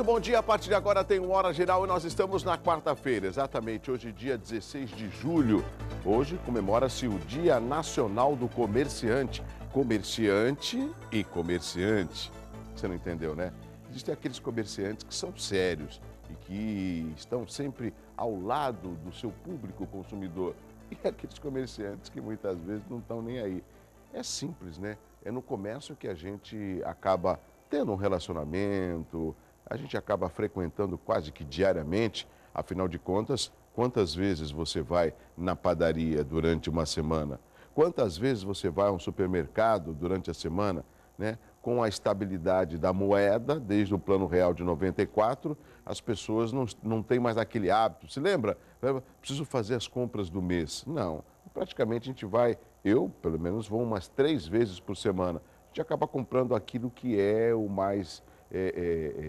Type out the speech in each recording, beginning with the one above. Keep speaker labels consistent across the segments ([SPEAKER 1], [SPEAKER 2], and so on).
[SPEAKER 1] Muito bom dia, a partir de agora tem uma Hora Geral e nós estamos na quarta-feira, exatamente, hoje dia 16 de julho. Hoje comemora-se o Dia Nacional do Comerciante. Comerciante e comerciante. Você não entendeu, né? Existem aqueles comerciantes que são sérios e que estão sempre ao lado do seu público consumidor. E aqueles comerciantes que muitas vezes não estão nem aí. É simples, né? É no comércio que a gente acaba tendo um relacionamento, a gente acaba frequentando quase que diariamente. Afinal de contas, quantas vezes você vai na padaria durante uma semana? Quantas vezes você vai a um supermercado durante a semana, né? Com a estabilidade da moeda, desde o Plano Real de 94, as pessoas não têm mais aquele hábito. Se lembra? Preciso fazer as compras do mês. Não, praticamente a gente vai, eu pelo menos vou umas 3 vezes por semana. A gente acaba comprando aquilo que é o mais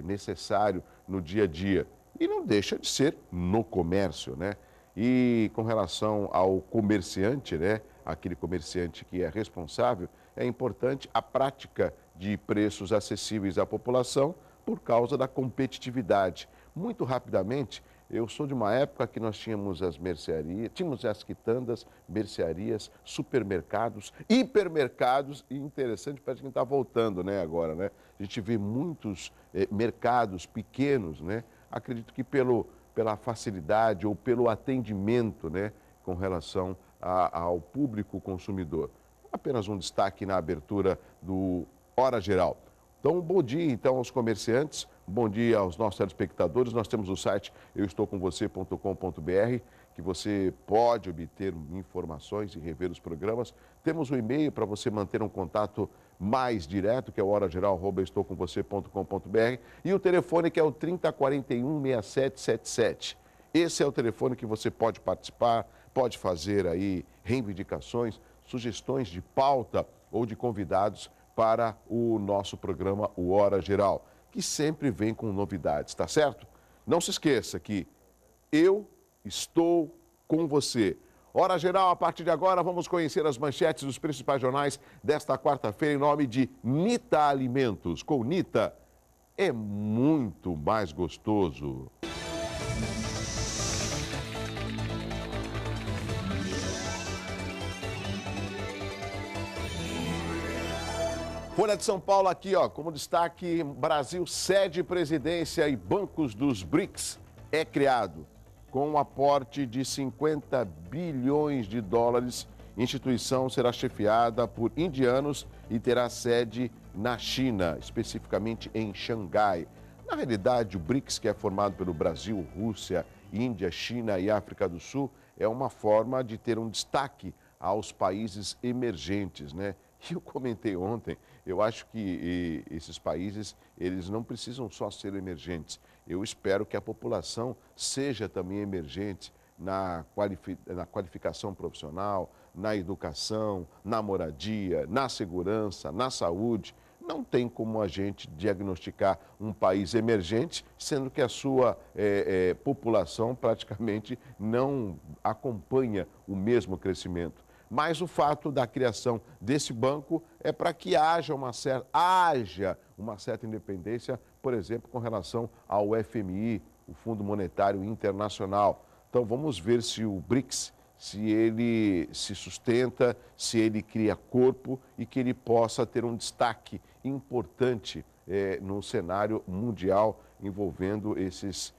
[SPEAKER 1] necessário no dia a dia. E não deixa de ser no comércio, né? E com relação ao comerciante, né? Aquele comerciante que é responsável, é importante a prática de preços acessíveis à população por causa da competitividade. Muito rapidamente, eu sou de uma época que nós tínhamos as mercearias, tínhamos as quitandas, mercearias, supermercados, hipermercados, e interessante, parece que está voltando, né, agora, né? A gente vê muitos mercados pequenos, né? Acredito que pela facilidade ou pelo atendimento, né, com relação ao público consumidor. Apenas um destaque na abertura do Hora Geral. Então, bom dia então aos comerciantes, bom dia aos nossos telespectadores. Nós temos o site euestoucomvocê.com.br, que você pode obter informações e rever os programas. Temos um e-mail para você manter um contato mais direto, que é o horageral@euestoucomvocê.com.br, e o telefone que é o 3041-6777. Esse é o telefone que você pode participar, pode fazer aí reivindicações, sugestões de pauta ou de convidados para o nosso programa O Hora Geral, que sempre vem com novidades, tá certo? Não se esqueça que eu estou com você. Hora Geral, a partir de agora, vamos conhecer as manchetes dos principais jornais desta quarta-feira em nome de Nita Alimentos. Com Nita é muito mais gostoso. Folha de São Paulo aqui, ó, como destaque, Brasil cede presidência e bancos dos BRICS é criado. Com um aporte de 50 bilhões de dólares, a instituição será chefiada por indianos e terá sede na China, especificamente em Xangai. Na realidade, o BRICS, que é formado pelo Brasil, Rússia, Índia, China e África do Sul, é uma forma de ter um destaque aos países emergentes, né? E eu comentei ontem, eu acho que esses países, eles não precisam só ser emergentes. Eu espero que a população seja também emergente na qualificação profissional, na educação, na moradia, na segurança, na saúde. Não tem como a gente diagnosticar um país emergente, sendo que a sua população praticamente não acompanha o mesmo crescimento. Mas o fato da criação desse banco é para que haja uma certa independência, por exemplo, com relação ao FMI, o Fundo Monetário Internacional. Então vamos ver se o BRICS, se ele se sustenta, se ele cria corpo e que ele possa ter um destaque importante no cenário mundial envolvendo esses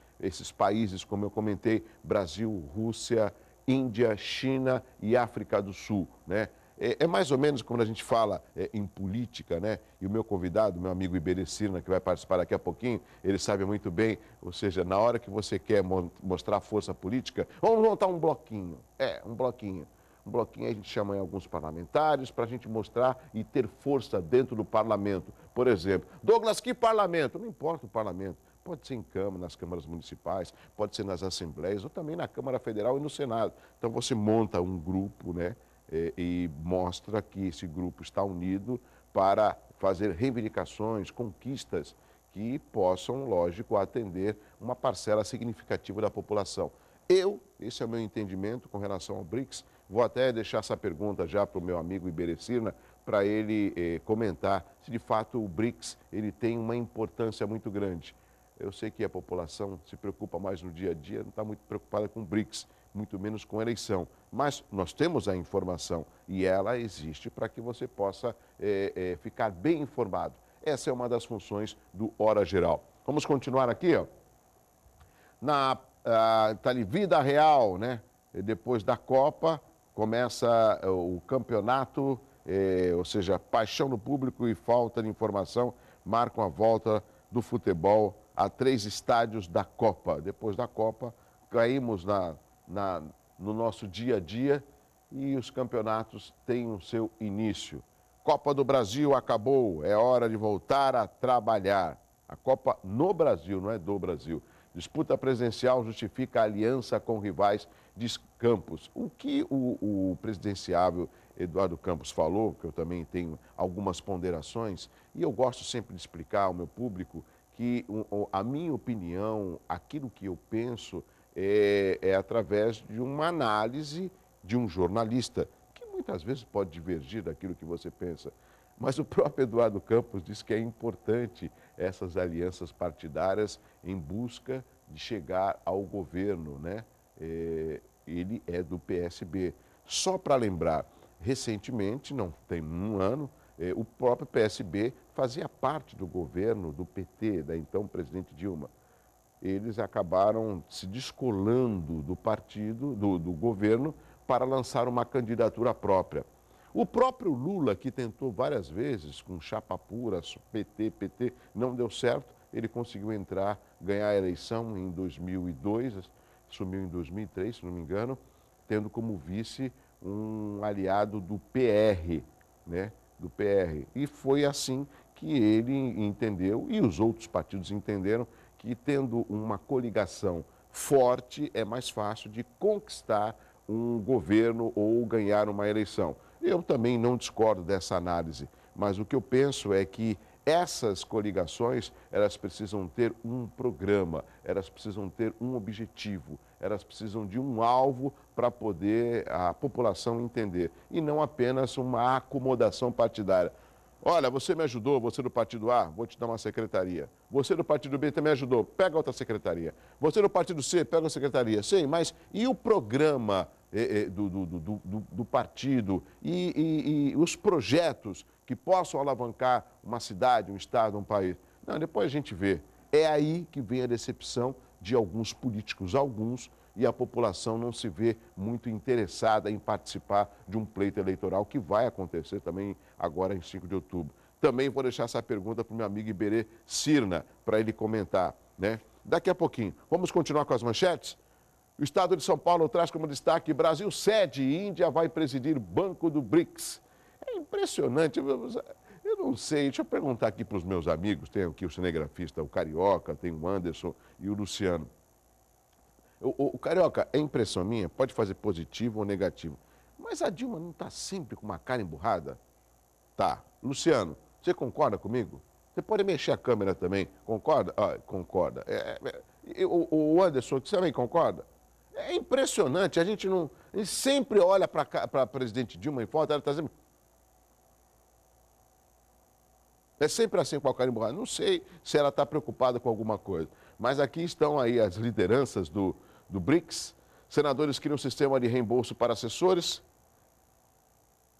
[SPEAKER 1] países, como eu comentei, Brasil, Rússia, Índia, China e África do Sul, né? É mais ou menos como a gente fala em política, né? E o meu convidado, meu amigo Iberê Cirna, que vai participar daqui a pouquinho, ele sabe muito bem, ou seja, na hora que você quer mostrar força política, vamos montar um bloquinho. Um bloquinho. Um bloquinho a gente chama em alguns parlamentares para a gente mostrar e ter força dentro do parlamento. Por exemplo, Douglas, que parlamento? Não importa o parlamento. Pode ser em Câmara, nas câmaras municipais, pode ser nas assembleias ou também na Câmara Federal e no Senado. Então você monta um grupo, né, e mostra que esse grupo está unido para fazer reivindicações, conquistas que possam, lógico, atender uma parcela significativa da população. Esse é o meu entendimento com relação ao BRICS. Vou até deixar essa pergunta já para o meu amigo Iberê Cirna, para ele comentar se de fato o BRICS ele tem uma importância muito grande. Eu sei que a população se preocupa mais no dia a dia, não está muito preocupada com BRICS, muito menos com eleição. Mas nós temos a informação e ela existe para que você possa ficar bem informado. Essa é uma das funções do Hora Geral. Vamos continuar aqui, ó. Tá ali, vida real, né? Depois da Copa, começa o campeonato, ou seja, paixão no público e falta de informação marcam a volta do futebol a 3 estádios da Copa. Depois da Copa, caímos no nosso dia a dia e os campeonatos têm o seu início. Copa do Brasil acabou, é hora de voltar a trabalhar. A Copa no Brasil, não é do Brasil. Disputa presencial justifica a aliança com rivais de Campos. O que o presidenciável Eduardo Campos falou, que eu também tenho algumas ponderações, e eu gosto sempre de explicar ao meu público que a minha opinião, aquilo que eu penso, é através de uma análise de um jornalista, que muitas vezes pode divergir daquilo que você pensa. Mas o próprio Eduardo Campos diz que é importante essas alianças partidárias em busca de chegar ao governo, né? Ele é do PSB. Só para lembrar, recentemente, não tem um ano, o próprio PSB fazia parte do governo do PT, da então presidente Dilma. Eles acabaram se descolando do partido, do governo, para lançar uma candidatura própria. O próprio Lula, que tentou várias vezes, com chapa pura, PT, não deu certo, ele conseguiu entrar, ganhar a eleição em 2002, assumiu em 2003, se não me engano, tendo como vice um aliado do PR, né? Do PR. E foi assim que ele entendeu, e os outros partidos entenderam, que tendo uma coligação forte é mais fácil de conquistar um governo ou ganhar uma eleição. Eu também não discordo dessa análise, mas o que eu penso é que essas coligações, elas precisam ter um programa, elas precisam ter um objetivo, elas precisam de um alvo para poder a população entender, e não apenas uma acomodação partidária. Olha, você me ajudou, você do partido A, vou te dar uma secretaria. Você do partido B também ajudou, pega outra secretaria. Você do partido C, pega uma secretaria. Sim, mas e o programa do partido e os projetos que possam alavancar uma cidade, um estado, um país? Não, depois a gente vê. É aí que vem a decepção de alguns políticos, e a população não se vê muito interessada em participar de um pleito eleitoral que vai acontecer também agora em 5 de outubro. Também vou deixar essa pergunta para o meu amigo Iberê Cirna, para ele comentar, né? Daqui a pouquinho. Vamos continuar com as manchetes? O estado de São Paulo traz como destaque: Brasil cede e Índia vai presidir Banco do BRICS. É impressionante. Eu não sei, deixa eu perguntar aqui para os meus amigos, tem aqui o cinegrafista, o Carioca, tem o Anderson e o Luciano. O Carioca, é impressão minha, pode fazer positivo ou negativo, mas a Dilma não está sempre com uma cara emburrada? Tá. Luciano, você concorda comigo? Você pode mexer a câmera também, concorda? Ah, concorda. O Anderson, você também concorda? É impressionante, a gente sempre olha para a presidente Dilma em foto, ela está sempre... É sempre assim com a cara emburrada. Não sei se ela está preocupada com alguma coisa. Mas aqui estão aí as lideranças do BRICS. Senadores criam um sistema de reembolso para assessores.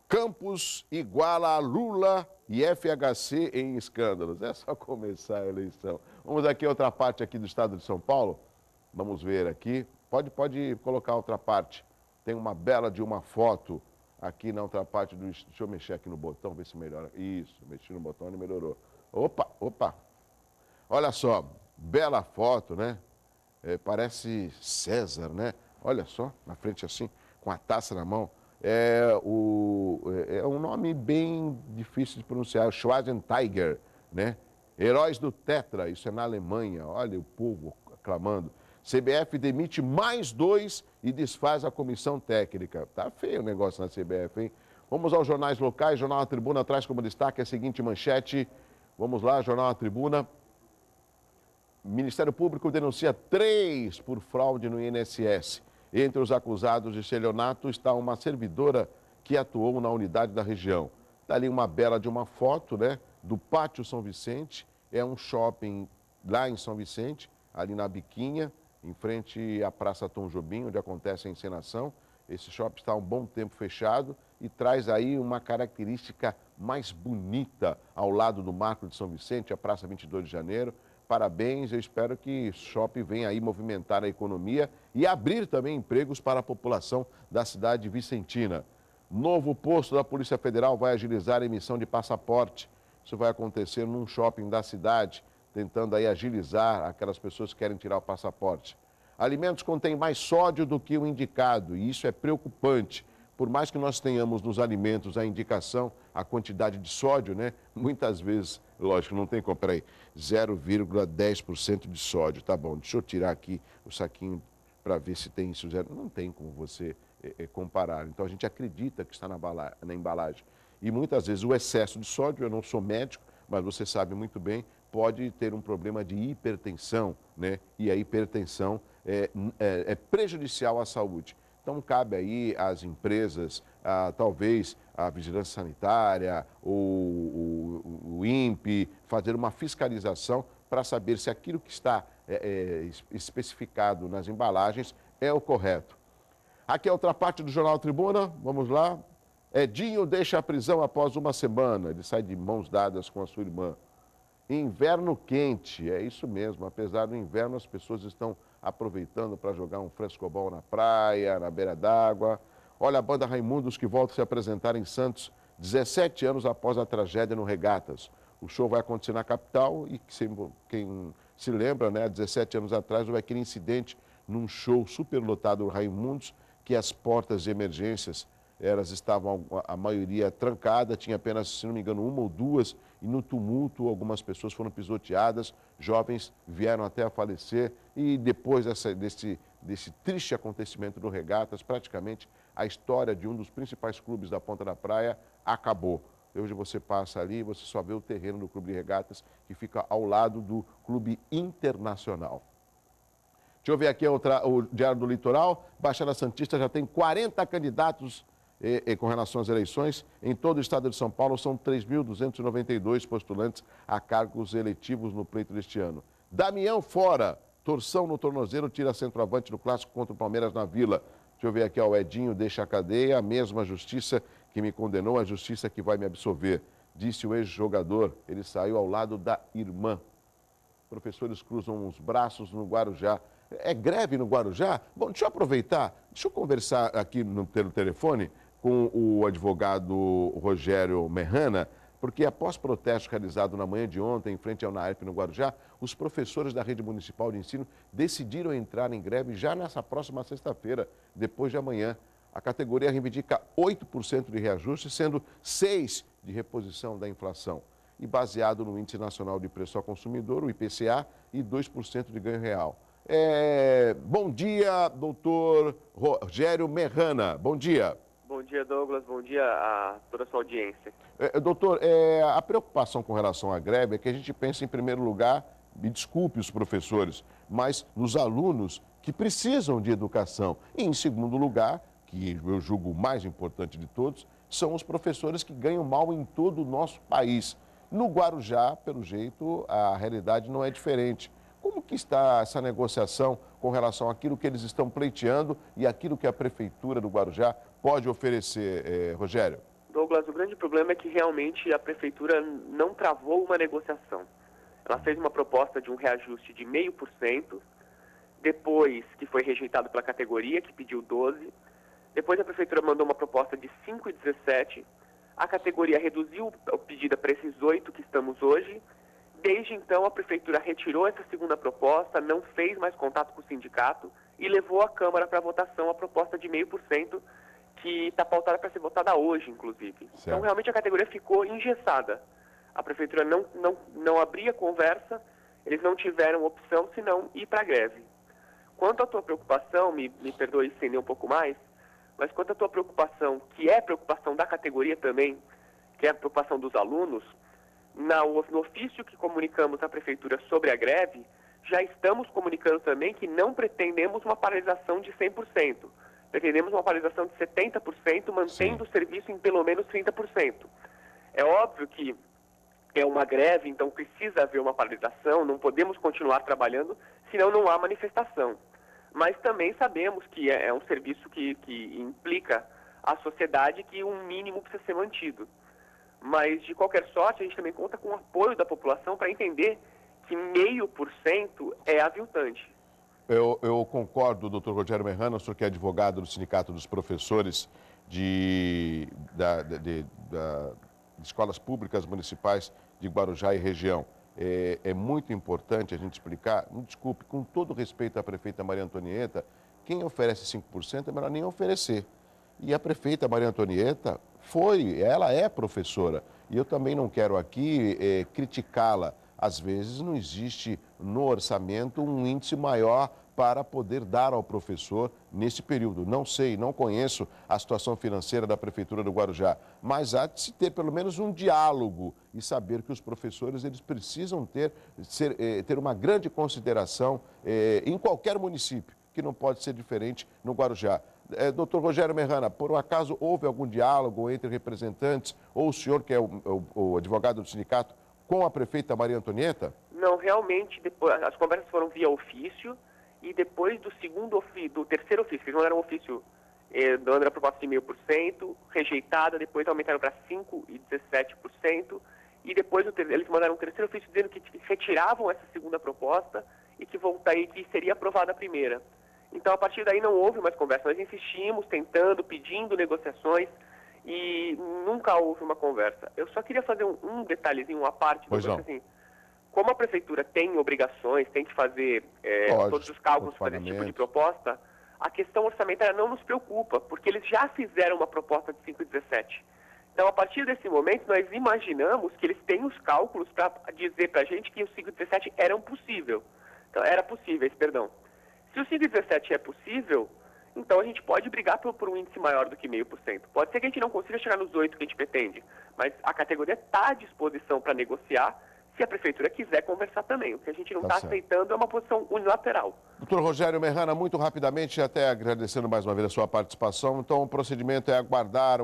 [SPEAKER 1] Campos iguala a Lula e FHC em escândalos. É só começar a eleição. Vamos aqui a outra parte aqui do estado de São Paulo. Vamos ver aqui. Pode colocar outra parte. Tem uma bela de uma foto aqui na outra parte do... Deixa eu mexer aqui no botão, ver se melhora. Isso, mexi no botão e melhorou. Opa. Olha só, bela foto, né? Parece César, né? Olha só, na frente assim, com a taça na mão. É um nome bem difícil de pronunciar, Schwarzenegger, né? Heróis do Tetra, isso é na Alemanha. Olha o povo aclamando. CBF demite mais 2 e desfaz a comissão técnica. Tá feio o negócio na CBF, hein? Vamos aos jornais locais. Jornal A Tribuna traz como destaque a seguinte manchete. Vamos lá, Jornal A Tribuna. Ministério Público denuncia 3 por fraude no INSS. Entre os acusados de estelionato está uma servidora que atuou na unidade da região. Está ali uma bela de uma foto, né? Do Pátio São Vicente. É um shopping lá em São Vicente, ali na Biquinha, em frente à Praça Tom Jobim, onde acontece a encenação. Esse shopping está há um bom tempo fechado e traz aí uma característica mais bonita ao lado do Marco de São Vicente, a Praça 22 de Janeiro. Parabéns, eu espero que o shopping venha aí movimentar a economia e abrir também empregos para a população da cidade vicentina. Novo posto da Polícia Federal vai agilizar a emissão de passaporte. Isso vai acontecer num shopping da cidade, tentando aí agilizar aquelas pessoas que querem tirar o passaporte. Alimentos contêm mais sódio do que o indicado e isso é preocupante. Por mais que nós tenhamos nos alimentos a indicação, a quantidade de sódio, né? Muitas vezes, lógico, não tem como, peraí, 0,10% de sódio. Tá bom, deixa eu tirar aqui o saquinho para ver se tem isso. Não tem como você comparar. Então a gente acredita que está na embalagem. E muitas vezes o excesso de sódio, eu não sou médico, mas você sabe muito bem, pode ter um problema de hipertensão, né? E a hipertensão é prejudicial à saúde. Então, cabe aí às empresas, talvez a Vigilância Sanitária, o INPE, fazer uma fiscalização para saber se aquilo que está especificado nas embalagens é o correto. Aqui é outra parte do Jornal Tribuna, vamos lá. Edinho deixa a prisão após uma semana, ele sai de mãos dadas com a sua irmã. Inverno quente, é isso mesmo, apesar do inverno as pessoas estão aproveitando para jogar um frescobol na praia, na beira d'água. Olha a banda Raimundos que volta a se apresentar em Santos 17 anos após a tragédia no Regatas. O show vai acontecer na capital e quem se lembra, né, há 17 anos atrás houve aquele incidente num show superlotado do Raimundos que as portas de emergências elas estavam, a maioria, trancada, tinha apenas, se não me engano, uma ou duas, e no tumulto algumas pessoas foram pisoteadas, jovens vieram até a falecer, e depois desse triste acontecimento do Regatas, praticamente a história de um dos principais clubes da Ponta da Praia acabou. Hoje você passa ali e você só vê o terreno do Clube de Regatas, que fica ao lado do Clube Internacional. Deixa eu ver aqui o Diário do Litoral. Baixada Santista já tem 40 candidatos com relação às eleições. Em todo o estado de São Paulo, são 3.292 postulantes a cargos eletivos no pleito deste ano. Damião fora. Torção no tornozelo tira centroavante do clássico contra o Palmeiras na Vila. Deixa eu ver aqui, ó, o Edinho deixa a cadeia, a mesma justiça que me condenou, a justiça que vai me absolver. Disse o ex-jogador, ele saiu ao lado da irmã. Professores cruzam os braços no Guarujá. É greve no Guarujá? Bom, deixa eu aproveitar, deixa eu conversar aqui pelo telefone com o advogado Rogério Merrana, porque após protesto realizado na manhã de ontem, em frente ao NAERP no Guarujá, os professores da rede municipal de ensino decidiram entrar em greve já nessa próxima sexta-feira, depois de amanhã. A categoria reivindica 8% de reajuste, sendo 6% de reposição da inflação. E baseado no Índice Nacional de Preço ao Consumidor, o IPCA, e 2% de ganho real. Bom dia, doutor Rogério Merrana. Bom dia.
[SPEAKER 2] Bom dia, Douglas. Bom dia a toda a sua audiência.
[SPEAKER 1] Doutor, a preocupação com relação à greve é que a gente pensa, em primeiro lugar, me desculpe os professores, mas nos alunos que precisam de educação. E, em segundo lugar, que eu julgo o mais importante de todos, são os professores que ganham mal em todo o nosso país. No Guarujá, pelo jeito, a realidade não é diferente. Como que está essa negociação com relação àquilo que eles estão pleiteando e aquilo que a Prefeitura do Guarujá pode oferecer, Rogério?
[SPEAKER 2] Douglas, o grande problema é que realmente a Prefeitura não travou uma negociação. Ela fez uma proposta de um reajuste de 0,5%, depois que foi rejeitado pela categoria, que pediu 12%, depois a Prefeitura mandou uma proposta de 5,17%, a categoria reduziu o pedido para esses 8% que estamos hoje. Desde então, a Prefeitura retirou essa segunda proposta, não fez mais contato com o sindicato e levou à Câmara para votação a proposta de 0,5%, que está pautada para ser votada hoje, inclusive. Certo. Então, realmente, a categoria ficou engessada. A Prefeitura não abria conversa, eles não tiveram opção senão ir para a greve. Quanto à tua preocupação, me perdoe estender um pouco mais, mas quanto à tua preocupação, que é preocupação da categoria também, que é a preocupação dos alunos, no ofício que comunicamos à Prefeitura sobre a greve, já estamos comunicando também que não pretendemos uma paralisação de 100%. Pretendemos uma paralisação de 70%, mantendo o serviço em pelo menos 30%. É óbvio que é uma greve, então precisa haver uma paralisação, não podemos continuar trabalhando, senão não há manifestação. Mas também sabemos que é um serviço que implica à sociedade que um mínimo precisa ser mantido. Mas, de qualquer sorte, a gente também conta com o apoio da população para entender que 0,5% é aviltante.
[SPEAKER 1] Eu concordo, doutor Rogério Merrana, o senhor que é advogado do Sindicato dos Professores de escolas públicas municipais de Guarujá e região. É muito importante a gente explicar, me desculpe, com todo respeito à prefeita Maria Antonieta, quem oferece 5% é melhor nem oferecer. E a prefeita Maria Antonieta ela é professora. E eu também não quero aqui criticá-la. Às vezes não existe no orçamento um índice maior para poder dar ao professor nesse período. Não sei, não conheço a situação financeira da Prefeitura do Guarujá, mas há de se ter pelo menos um diálogo e saber que os professores eles precisam ter uma grande consideração em qualquer município, que não pode ser diferente no Guarujá. Doutor Rogério Merrana, por um acaso houve algum diálogo entre representantes ou o senhor, que é o advogado do sindicato, com a prefeita Maria Antonieta?
[SPEAKER 2] Não, realmente, depois, as conversas foram via ofício e depois do terceiro ofício, que não era um ofício dando a proposta de 0,5%, rejeitada, depois aumentaram para 5% e 17%, e depois eles mandaram um terceiro ofício dizendo que retiravam essa segunda proposta e que seria aprovada a primeira. Então, a partir daí não houve mais conversa. Nós insistimos, tentando, pedindo negociações e nunca houve uma conversa. Eu só queria fazer um detalhezinho, uma parte. Assim, como a prefeitura tem obrigações, tem que fazer todos os cálculos para fazer esse tipo de proposta, a questão orçamentária não nos preocupa, porque eles já fizeram uma proposta de 5,17. Então, a partir desse momento, nós imaginamos que eles têm os cálculos para dizer para a gente que os 5,17 eram possíveis. Então, perdão. Se o 5,17 é possível, então a gente pode brigar por um índice maior do que 0,5%. Pode ser que a gente não consiga chegar nos 8% que a gente pretende, mas a categoria está à disposição para negociar se a prefeitura quiser conversar também. O que a gente não está aceitando é uma posição unilateral.
[SPEAKER 1] Doutor Rogério Merrana, muito rapidamente, até agradecendo mais uma vez a sua participação. Então, o procedimento é aguardar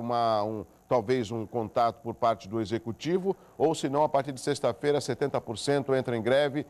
[SPEAKER 1] talvez um contato por parte do Executivo, ou se não, a partir de sexta-feira, 70% entra em greve,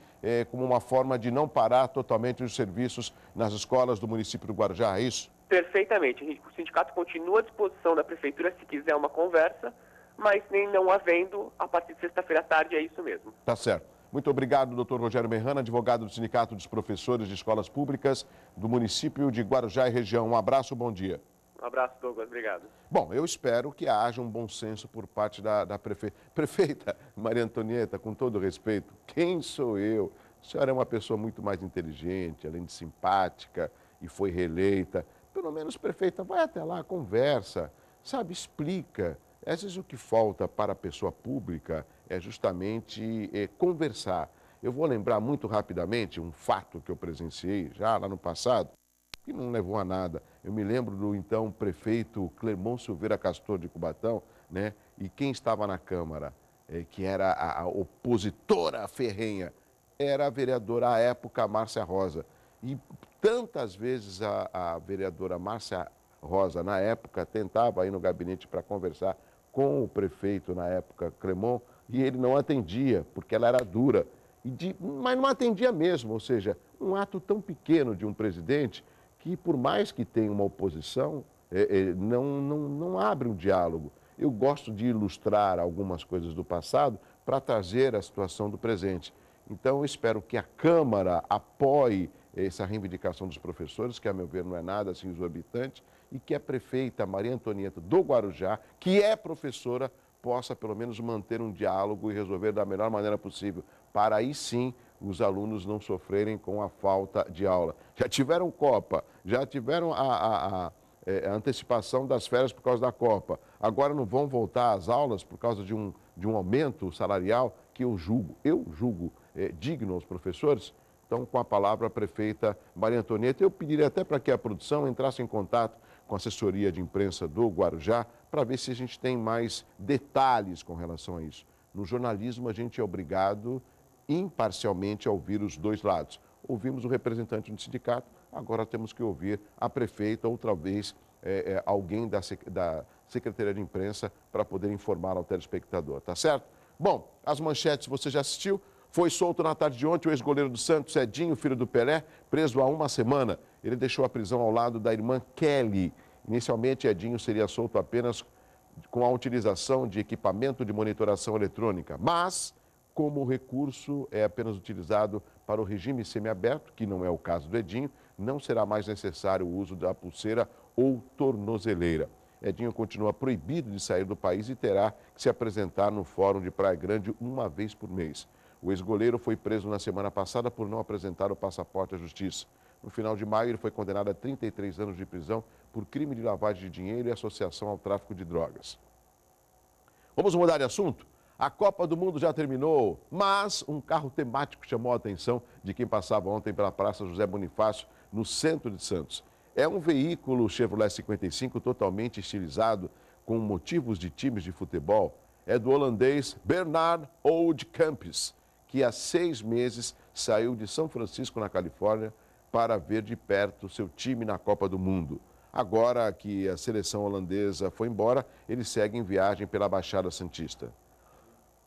[SPEAKER 1] como uma forma de não parar totalmente os serviços nas escolas do município do Guarujá, é isso?
[SPEAKER 2] Perfeitamente. O sindicato continua à disposição da prefeitura se quiser uma conversa, mas nem não havendo, a partir de sexta-feira à tarde, é isso mesmo.
[SPEAKER 1] Tá certo. Muito obrigado, doutor Rogério Merrana, advogado do Sindicato dos Professores de Escolas Públicas do município de Guarujá e região. Um abraço, bom dia.
[SPEAKER 2] Um abraço, Douglas. Obrigado.
[SPEAKER 1] Bom, eu espero que haja um bom senso por parte da prefeita. Prefeita Maria Antonieta, com todo respeito, quem sou eu? A senhora é uma pessoa muito mais inteligente, além de simpática, e foi reeleita. Pelo menos, prefeita, vai até lá, conversa, sabe, explica. Às vezes o que falta para a pessoa pública é justamente conversar. Eu vou lembrar muito rapidamente um fato que eu presenciei já lá no passado, que não levou a nada. Eu me lembro do então prefeito Clermon Silveira Castor de Cubatão, né? E quem estava na Câmara, que era a opositora ferrenha, era a vereadora à época, Márcia Rosa. E tantas vezes a vereadora Márcia Rosa, na época, tentava ir no gabinete para conversar com o prefeito, na época, Clermon, e ele não atendia, porque ela era dura. Mas não atendia mesmo, ou seja, um ato tão pequeno de um presidente que, por mais que tenha uma oposição, não abre um diálogo. Eu gosto de ilustrar algumas coisas do passado para trazer a situação do presente. Então, eu espero que a Câmara apoie essa reivindicação dos professores, que, a meu ver, não é nada assim exorbitante, e que a prefeita Maria Antonieta do Guarujá, que é professora, possa pelo menos manter um diálogo e resolver da melhor maneira possível, para aí sim os alunos não sofrerem com a falta de aula. Já tiveram Copa, já tiveram a antecipação das férias por causa da Copa, agora não vão voltar às aulas por causa de um aumento salarial que eu julgo digno aos professores. Então, com a palavra a prefeita Maria Antonieta, eu pediria até para que a produção entrasse em contato com a assessoria de imprensa do Guarujá para ver se a gente tem mais detalhes com relação a isso. No jornalismo, a gente é obrigado imparcialmente a ouvir os dois lados. Ouvimos o representante do sindicato, agora temos que ouvir a prefeita ou talvez alguém da Secretaria de Imprensa para poder informar ao telespectador, tá certo? Bom, as manchetes você já assistiu. Foi solto na tarde de ontem o ex-goleiro do Santos, Edinho, filho do Pelé, preso há uma semana. Ele deixou a prisão ao lado da irmã Kelly. Inicialmente, Edinho seria solto apenas com a utilização de equipamento de monitoração eletrônica, mas, como o recurso é apenas utilizado para o regime semiaberto, que não é o caso do Edinho, não será mais necessário o uso da pulseira ou tornozeleira. Edinho continua proibido de sair do país e terá que se apresentar no Fórum de Praia Grande uma vez por mês. O ex-goleiro foi preso na semana passada por não apresentar o passaporte à justiça. No final de maio, ele foi condenado a 33 anos de prisão por crime de lavagem de dinheiro e associação ao tráfico de drogas. Vamos mudar de assunto? A Copa do Mundo já terminou, mas um carro temático chamou a atenção de quem passava ontem pela Praça José Bonifácio, no centro de Santos. É um veículo Chevrolet 55 totalmente estilizado, com motivos de times de futebol. É do holandês Bernard Oudcampis, que há 6 meses saiu de São Francisco, na Califórnia, para ver de perto seu time na Copa do Mundo. Agora que a seleção holandesa foi embora, ele segue em viagem pela Baixada Santista.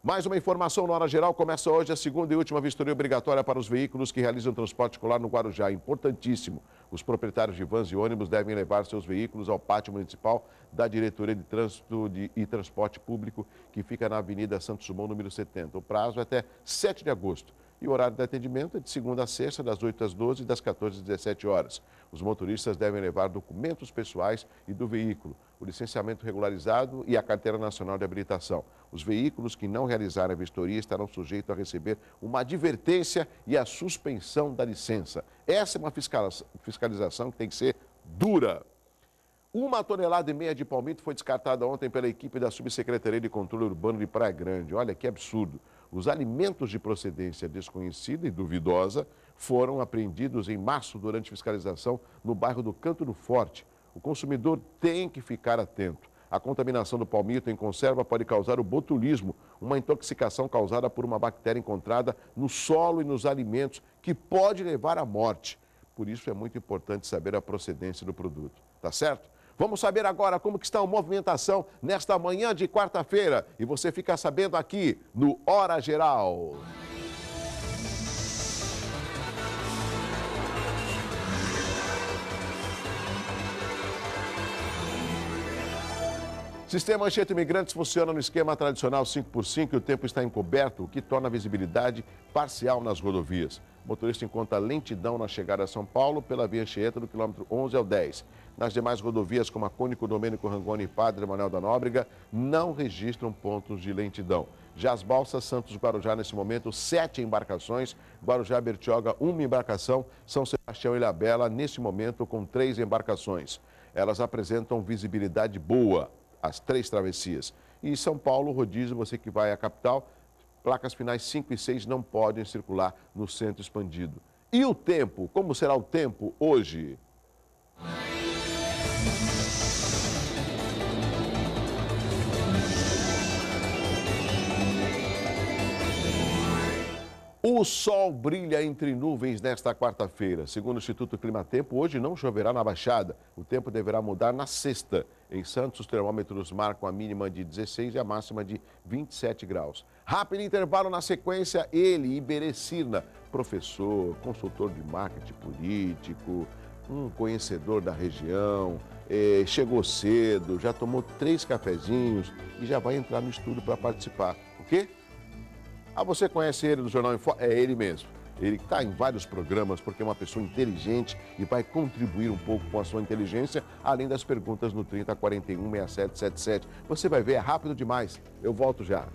[SPEAKER 1] Mais uma informação na Hora Geral. Começa hoje a segunda e última vistoria obrigatória para os veículos que realizam transporte escolar no Guarujá. Importantíssimo. Os proprietários de vans e ônibus devem levar seus veículos ao pátio municipal da Diretoria de Trânsito e Transporte Público, que fica na Avenida Santos Dumont, número 70. O prazo é até 7 de agosto. E o horário de atendimento é de segunda a sexta, das 8 às 12 e das 14 às 17 horas. Os motoristas devem levar documentos pessoais e do veículo, o licenciamento regularizado e a carteira nacional de habilitação. Os veículos que não realizarem a vistoria estarão sujeitos a receber uma advertência e a suspensão da licença. Essa é uma fiscalização que tem que ser dura. 1,5 toneladas de palmito foi descartada ontem pela equipe da Subsecretaria de Controle Urbano de Praia Grande. Olha que absurdo. Os alimentos de procedência desconhecida e duvidosa foram apreendidos em março durante fiscalização no bairro do Canto do Forte. O consumidor tem que ficar atento. A contaminação do palmito em conserva pode causar o botulismo, uma intoxicação causada por uma bactéria encontrada no solo e nos alimentos, que pode levar à morte. Por isso é muito importante saber a procedência do produto. Tá certo? Vamos saber agora como que está a movimentação nesta manhã de quarta-feira. E você fica sabendo aqui no Hora Geral. Sistema Anchieta Imigrantes funciona no esquema tradicional 5x5 e o tempo está encoberto, o que torna a visibilidade parcial nas rodovias. O motorista encontra lentidão na chegada a São Paulo pela via Anchieta do quilômetro 11 ao 10. Nas demais rodovias, como a Cônico Domênico Rangoni e Padre Manuel da Nóbrega, não registram pontos de lentidão. Já as balsas Santos Guarujá, nesse momento, 7 embarcações. Guarujá Bertioga, 1 embarcação. São Sebastião e Ilhabela, nesse momento, com 3 embarcações. Elas apresentam visibilidade boa, as 3 travessias. E São Paulo, rodízio, você que vai à capital, placas finais 5 e 6 não podem circular no centro expandido. E o tempo? Como será o tempo hoje? O sol brilha entre nuvens nesta quarta-feira. Segundo o Instituto Climatempo, hoje não choverá na Baixada. O tempo deverá mudar na sexta. Em Santos, os termômetros marcam a mínima de 16 e a máxima de 27 graus. Rápido intervalo na sequência, ele, Iberê Cirna, professor, consultor de marketing político, um conhecedor da região, chegou cedo, já tomou 3 cafezinhos e já vai entrar no estúdio para participar. O quê? Ah, você conhece ele do Jornal Info? É ele mesmo. Ele está em vários programas porque é uma pessoa inteligente e vai contribuir um pouco com a sua inteligência, além das perguntas no 3041-6777. Você vai ver, é rápido demais. Eu volto já.